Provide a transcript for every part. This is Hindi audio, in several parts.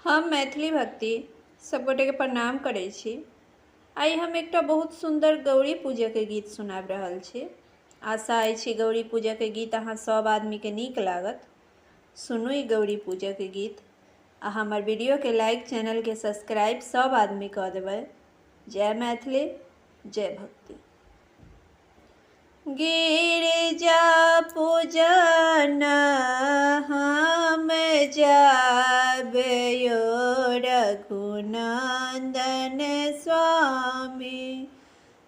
हम मैथिली भक्ति सब गोटे के प्रणाम करै छी। आई हम एकटा बहुत सुंदर गौरी पूजा के गीत सुनाब रहल छी। आशा अछि गौरी पूजा के गीत अहाँ सब आदमी के नीक लागत। सुनू ई गौरी पूजा के गीत आ हमर वीडियो के लाइक, चैनल के सब्सक्राइब सब आदमी कऽ देबै। जय मैथिली, जय भक्ति। गिरिजा पूजन हम जाबयो रघुनंदन स्वामी।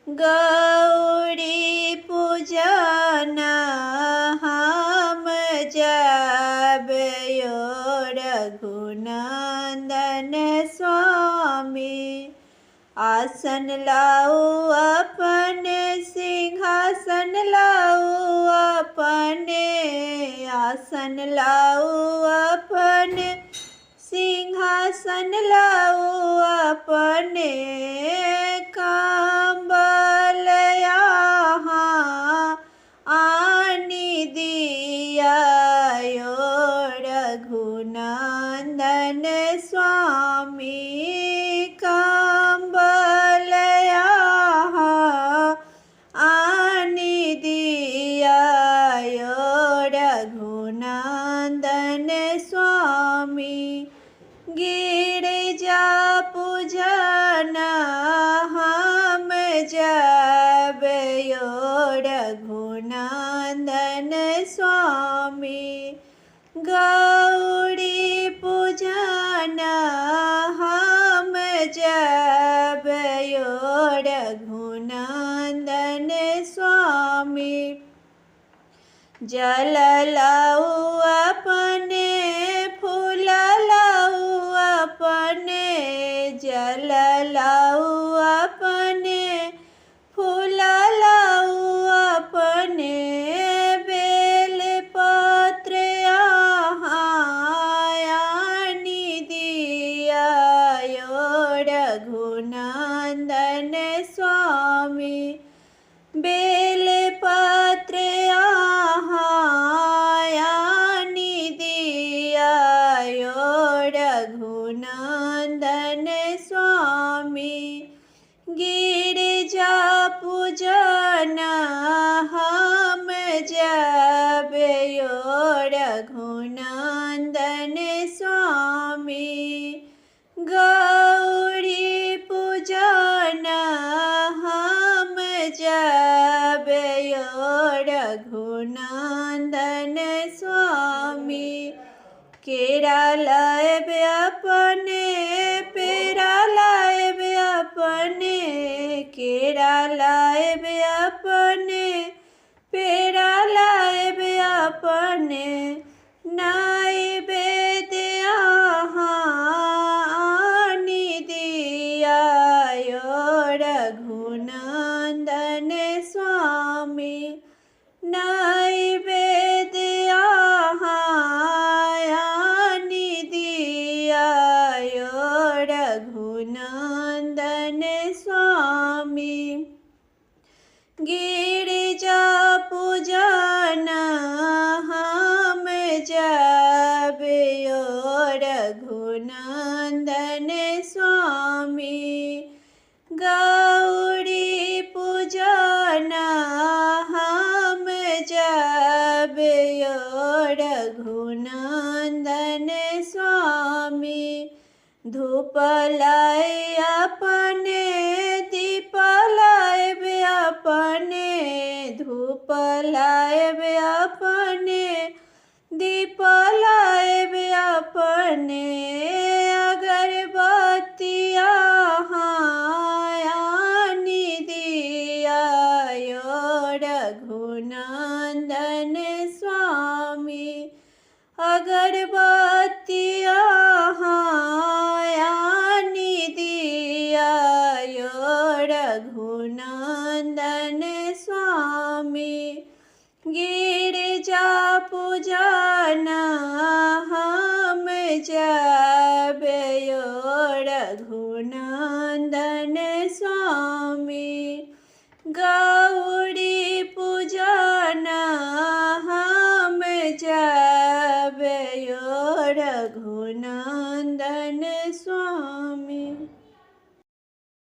गौरी पूजन हम जाबयो रघुनंदन स्वामी। आसन लाऊ अपने, सिंहासन लाऊ अपने, आसन लाऊ अपने, सिंहासन लाऊ अपने। कंबल यहाँ आनी दियायो रघुनंदन स्वामी। कंबल यहाँ आनी दियायो रघुनंदन स्वामी। गिरिजा पूजन हम जाबयो रघुनंदन स्वामी। गौरी पूजन हम जाबयो रघुनंदन स्वामी। जल लाऊ अपने, फूल लाऊ अपने, जल लाऊ अपने, फूल लाऊ अपने। बेल पत्र आनी दियायो रघुनंदन स्वामी। बेल पत्र आनी दियायो रघुनंदन स्वामी। गिरिजा पूजन हम जाबयो रघुनंदन स्वामी। गौरी पूजन हम जाबयो रघुनंदन स्वामी। केरा लाएब अपने, पेड़ा लाएब अपने, केरा लाएब अपने, पेड़ा लाएब अपने। नैवेद्य आनी दियायो रघुनंदन स्वामी। नैवेद्य आनी दियायो रघुनंदन स्वामी। गिरिजा पूजन हम जाबयो रघुनंदन स्वामी। गौरी पूजन हम जाबयो रघुनंदन स्वामी। धूप लाए अपने, दीप लाएब अपने, धूप लाएब अपने, दीप लाएब अपने। अगरबत्ती आनी दियायो रघुनंदन स्वामी। अगरबत्ती आनी दियायो रघुनंदन स्वामी। गिरिजा पूजन हम जाबयो रघुनंदन स्वामी। गौरी पूजन हम जाबयो रघुनंदन